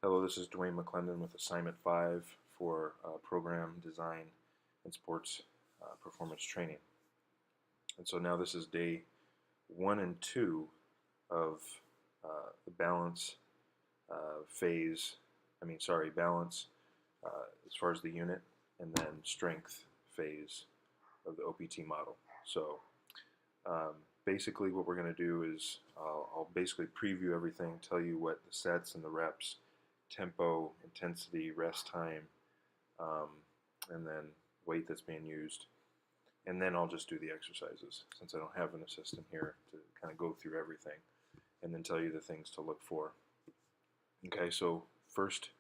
Hello, this is Dwayne McClendon with Assignment 5 for Program Design and Sports Performance Training. And so now this is day 1 and 2 of the balance balance as far as the unit, and then strength phase of the OPT model. So basically what we're going to do is I'll basically preview everything, tell you what the sets and the reps, tempo, intensity, rest time, and then weight that's being used. And then I'll just do the exercises, since I don't have an assistant here to kind of go through everything, and then tell you the things to look for. Okay, so first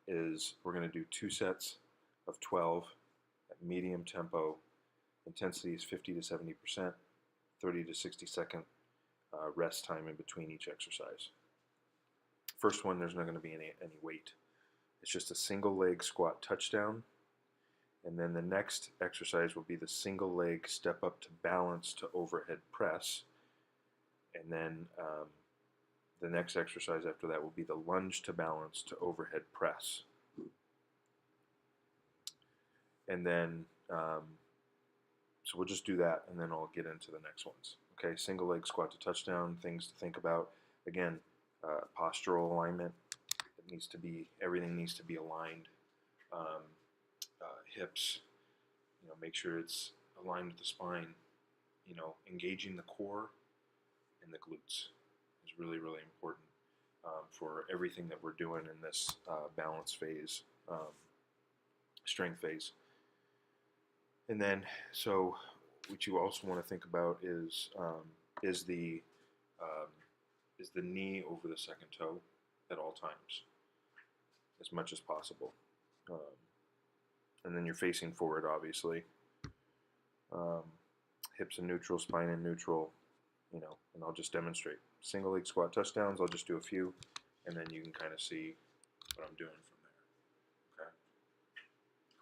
is we're going to do 2 sets of 12 at medium tempo. Intensity is 50 to 70%, 30 to 60 second rest time in between each exercise. First one, there's not going to be any weight. It's just a single leg squat touchdown. And then the next exercise will be the single leg step up to balance to overhead press. And then the next exercise after that will be the lunge to balance to overhead press. And then, so we'll just do that, and then I'll get into the next ones. Okay, single leg squat to touchdown, things to think about. Again, postural alignment. It needs to be, everything needs to be aligned. Hips, make sure it's aligned with the spine. Engaging the core and the glutes is really, really important for everything that we're doing in this balance phase, strength phase. And then, so what you also want to think about is the knee over the second toe at all times, as much as possible. And then you're facing forward, obviously. Hips in neutral, spine in neutral, and I'll just demonstrate. Single leg squat touchdowns, I'll just do a few, and then you can kind of see what I'm doing from there. Okay?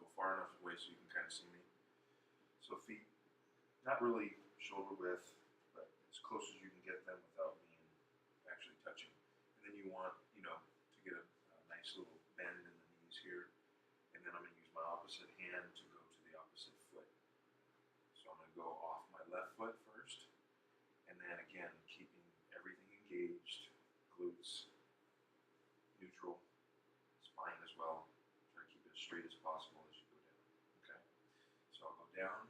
Go far enough away so you can kind of see me. So feet, not really shoulder width, but as close as you can get them without being actually touching. And then you want, to get a nice little bend in the knees here. And then I'm going to use my opposite hand to go to the opposite foot. So I'm going to go off my left foot first. And then again, keeping everything engaged, glutes, neutral, spine as well. Try to keep it as straight as possible as you go down. Okay? So I'll go down,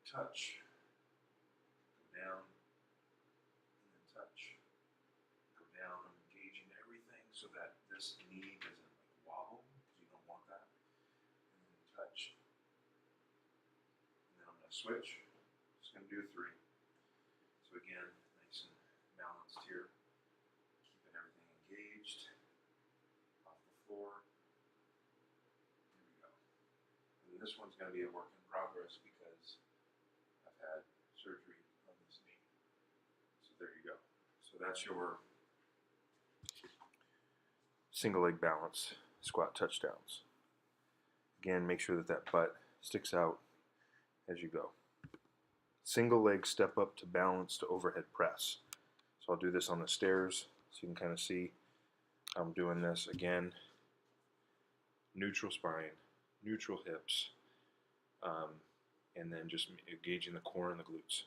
touch, go down, and then touch. Go down, I'm engaging everything so that this knee doesn't wobble, because you don't want that. And then touch. And then I'm going to switch. Just going to do 3. So again, nice and balanced here. Keeping everything engaged. Off the floor. Here we go. And this one's going to be a work in progress because I've had surgery on this knee. So there you go. So that's your single leg balance squat touchdowns. Again, make sure that that butt sticks out as you go. Single leg step up to balance to overhead press. So I'll do this on the stairs so you can kind of see how I'm doing this. Again, neutral spine, neutral hips, and then just engaging the core and the glutes.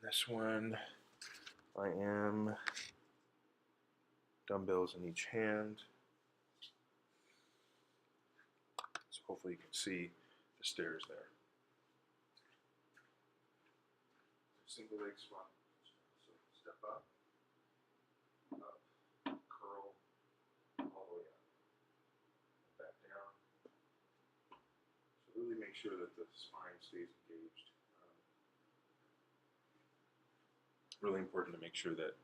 In this one, I am dumbbells in each hand. So hopefully you can see the stairs there. Single leg squat. So step up, curl, all the way up, back down. So really make sure that the spine stays engaged. Really important to make sure that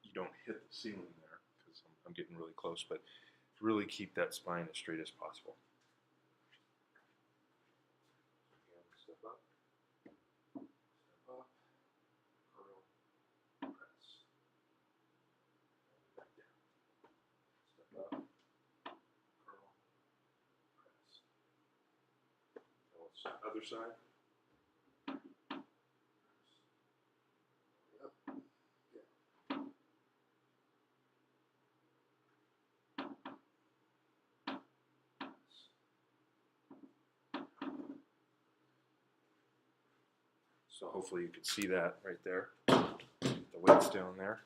you don't hit the ceiling there, because I'm getting really close, but really keep that spine as straight as possible. Again, step up, curl, press, and back down. Step up, curl, press. Now other side. Up, down. So hopefully you can see that right there. The weight's down there.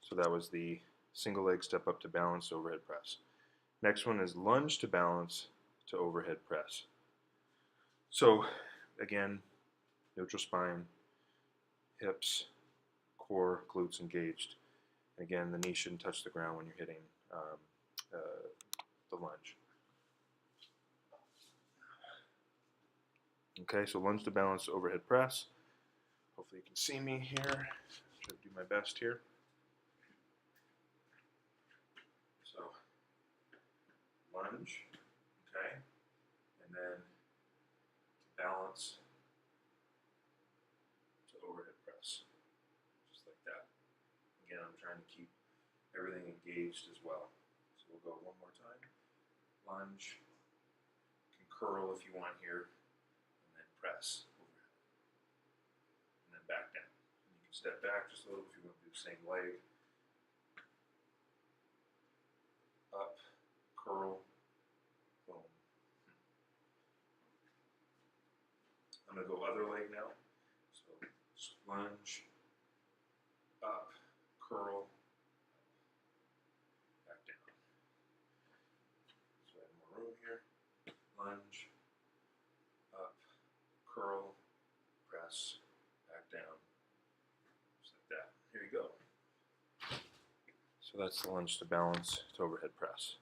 So that was the single leg step up to balance overhead press. Next one is lunge to balance to overhead press. So again, neutral spine, hips, core, glutes engaged. Again, the knee shouldn't touch the ground when you're hitting the lunge. Okay, so lunge to balance overhead press. Hopefully you can see me here. Try to do my best here. So lunge, okay, and then balance to overhead press, just like that. Again, I'm trying to keep everything engaged as well. So we'll go one more time. Lunge, you can curl if you want here, and then press overhead, and then back down. And you can step back just a little if you want to do the same leg. Up, curl, boom. I'm going to go other leg now. So lunge, up, curl, back down. So I have more room here. Lunge, up, curl, press, back down. Just like that. Here you go. So that's the lunge to balance to overhead press.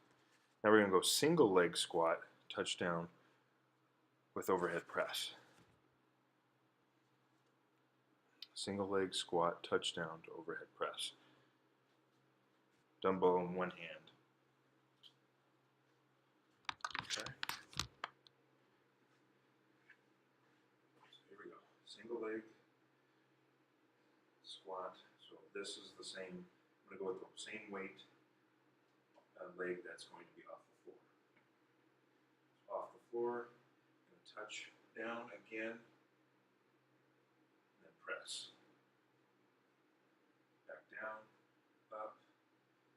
Now we're going to go single leg squat, touchdown with overhead press. Single leg squat, touchdown to overhead press. Dumbbell in one hand. Okay. So here we go. Single leg squat. So this is the same. I'm going to go with the same weight leg that's going to be off the floor. So off the floor, I'm going to touch down again, and then press. Back down, up,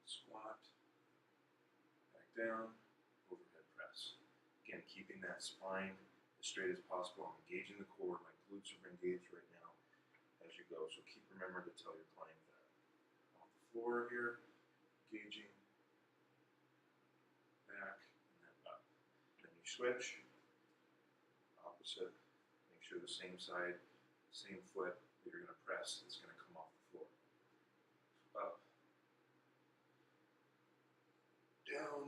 squat, back down, overhead press. Again, keeping that spine as straight as possible. I'm engaging the core. My glutes are engaged right now as you go. So keep remembering to tell your client that. Off the floor here, engaging, back, and then up. Then you switch, opposite. Make sure the same side, same foot that you're going to press is going to come off the floor. Up, down,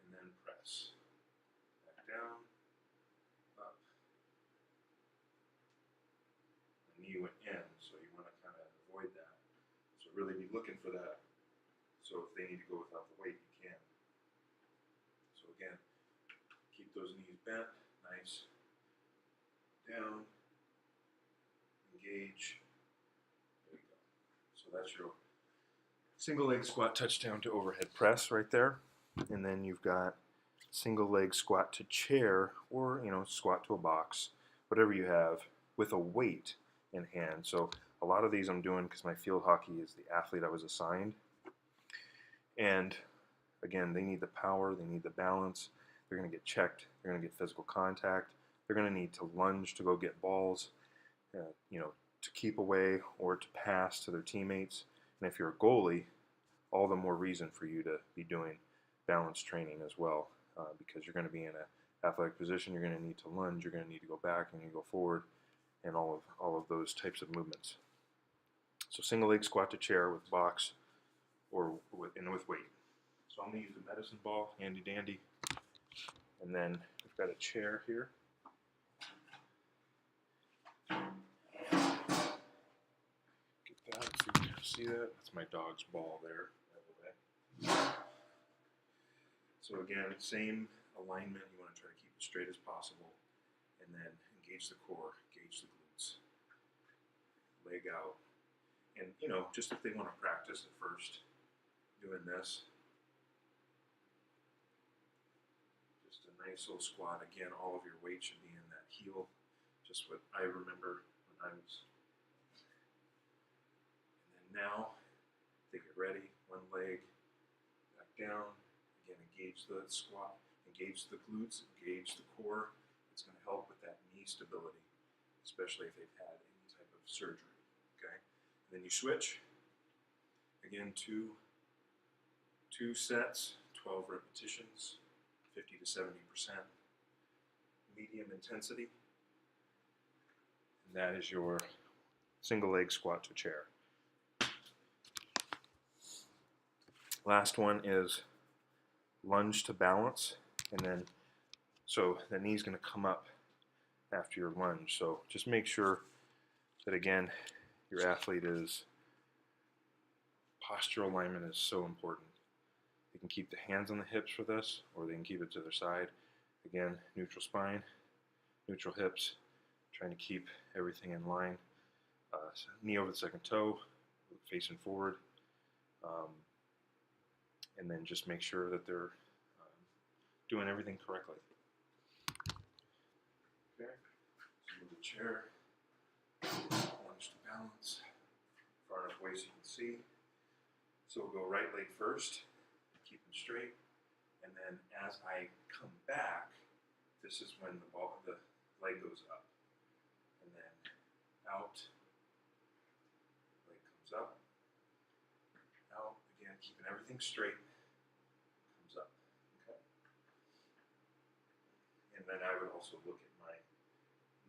and then press. Back down, up. The knee went in, so you want to kind of avoid that. So really be looking for that. So if they need to go without the weight, you can. So again, keep those knees bent, nice. Down, engage. There you go. So that's your single leg squat touchdown to overhead press right there. And then you've got single leg squat to chair, or squat to a box, whatever you have, with a weight in hand. So a lot of these I'm doing because my field hockey is the athlete I was assigned. And again, they need the power, they need the balance. They're going to get checked, they're going to get physical contact. They're going to need to lunge to go get balls, to keep away or to pass to their teammates. And if you're a goalie, all the more reason for you to be doing balance training as well, because you're going to be in an athletic position. You're going to need to lunge. You're going to need to go back and you go forward, and all of those types of movements. So single leg squat to chair with box or with weight. So I'm going to use a medicine ball, handy dandy, and then we've got a chair here. Get that, so you can see that. That's my dog's ball there. So again, same alignment. You want to try to keep it straight as possible, and then engage the core, engage the glutes, leg out, and just if they want to practice at first doing this, just a nice little squat. Again, all of your weight should be in that heel. Just what I remember when I was. And then now, they get ready. One leg, back down. Again, engage the squat, engage the glutes, engage the core. It's going to help with that knee stability. especially if they've had any type of surgery. Okay, and then you switch. Again, two sets, 12 repetitions, 50 to 70%, medium intensity, and that is your single leg squat to chair. Last one is lunge to balance, and then so the knee's going to come up after your lunge. So just make sure that, again, your athlete is, postural alignment is so important. They can keep the hands on the hips for this, or they can keep it to their side. Again, neutral spine, neutral hips, trying to keep everything in line. Knee over the second toe, facing forward. And then just make sure that they're doing everything correctly. Okay, so move the chair, lunge to balance, far enough away so you can see. So we'll go right leg first, keep them straight, and then as I come back, this is when the leg goes up, and then out, leg comes up, out, again, keeping everything straight, comes up, okay? And then I would also look at my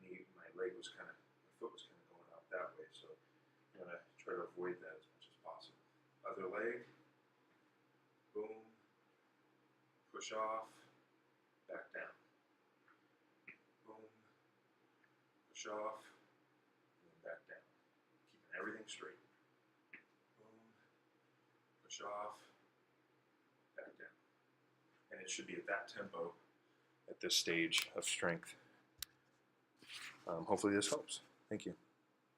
knee, my leg was kind of, my foot was kind of going out that way, so I'm going to try to avoid that as much as possible. Other leg, boom, push off, back down, boom, push off, and then back down, keeping everything straight, boom, push off, back down, and it should be at that tempo at this stage of strength. Hopefully this helps. Thank you.